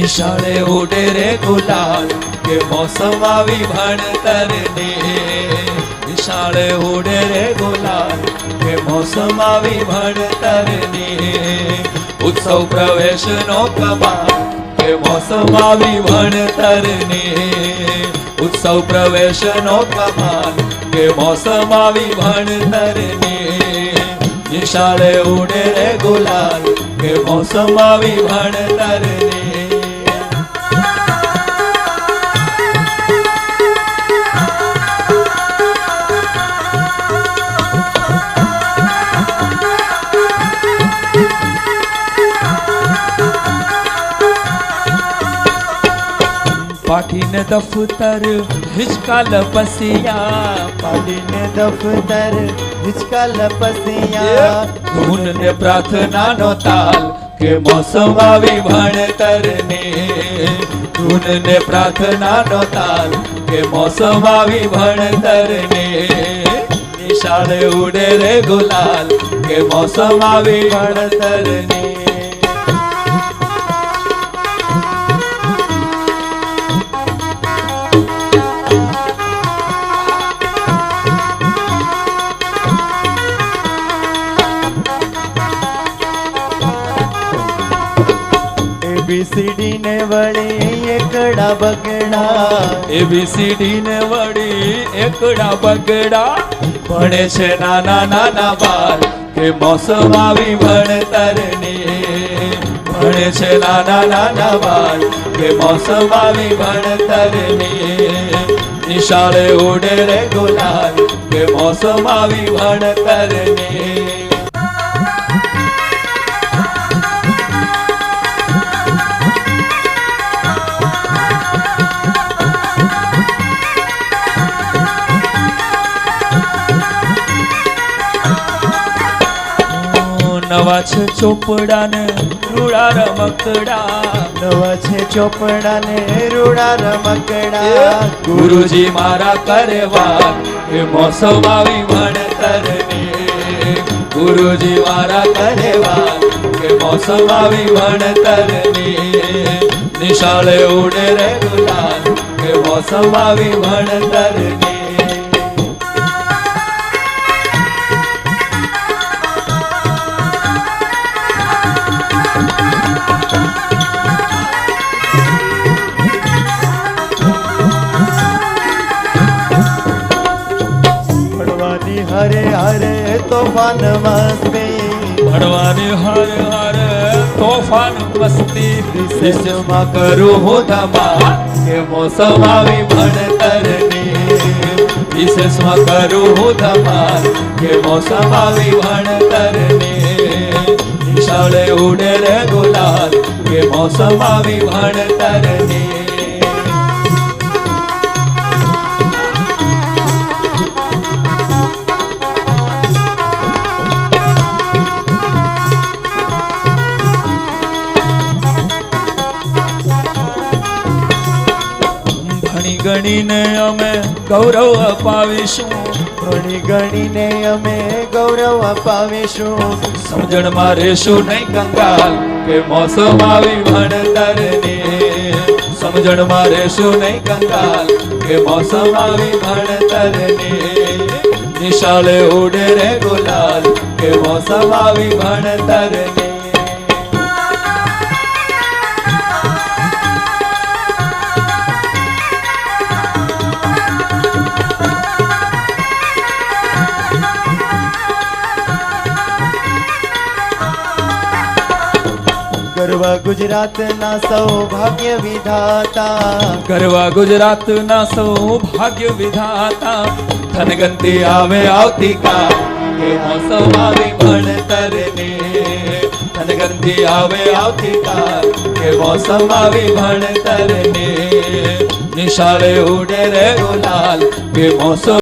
નિશાળે ઉડે રે ગુલાલ કે મોસમ આવી ભણતરની નિશાળે ઉડે રે ગુલાલ કે મોસમ આવી ભણતરની ઉત્સવ પ્રવેશનો કમાલ કે મોસમ આવી ભણતરની ઉત્સવ પ્રવેશનો કમાલ કે મોસમ આવી ભણતરની નિશાળે ઉડે રે ગુલાલ કે મોસમ આવી ભણતરની પાઠીને દફતર હિચકા લપસિયા પાડીને દફતર હિચકા લપસિયા ધૂન ને પ્રાર્થનાનો તાલ કે મોસમ આવી ભણતરની ધૂન ને પ્રાર્થનાનો તાલ કે મોસમ આવી ભણતરની નિશાળે ઉડે રે ગુલાલ કે મોસમ આવી ભણતરની એબીસીડી ને વળી એકડા બગડા એબીસીડી ને વળી એકડા બગડા ભણે છે નાના નાના બાળ કે મોસમ આવી ભણતરની ભણે છે નાના નાના બાળ કે મોસમ આવી ભણતરની નિશાળે ઉડે રે ગુલાલ કે મોસમ આવી ભણતરની નવા છે ચોપડા ને રૂડા રમકડા નવા છે ચોપડા ને રૂડા રમકડા ગુરુજી મારા કરે વાત કે મોસમ આવી ભણતરની ગુરુજી મારા કરે વાત કે મોસમ આવી ભણતરની નિશાળે ઉડે રે ગુલાલ કે મોસમ આવી ભણતરની હરે હરે તોફાન મસ્તી ભણવાની હર હર તોફાન મસ્તી વિશેષમાં કરું હું ધમાલ કે મોસમ આવી ભણતરની વિશેષમાં કરું હું ધમાલ કે મોસમ આવી ભણતરની નિશાળે ઉડે રે ગુલાલ કે મોસમ આવી ભણતરની ગણીને અમે ગૌરવ અપાવીશું ઘણી ગણીને અમે ગૌરવ અપાવીશું સમજણમાં રહેશું નહીં કંગાલ કે મોસમ આવી ભણતરની સમજણમાં રહેશું નહીં કંગાલ કે મોસમ આવી ભણતરની નિશાળે ઉડે રે ગુલાલ કે મોસમ આવી ભણતરની ગરવા ગુજરાતના સૌભાગ્ય વિધાતા ગરવા ગુજરાતના સૌભાગ્ય વિધાતા ધનગંતી આવે આવતીકાલ કે મોસમ આવી ભણતરની ધનગંતી આવે આવતીકાલ કે મોસમ આવી ભણતરની નિશાળે ઉડે રે ગુલાલ કે મોસમ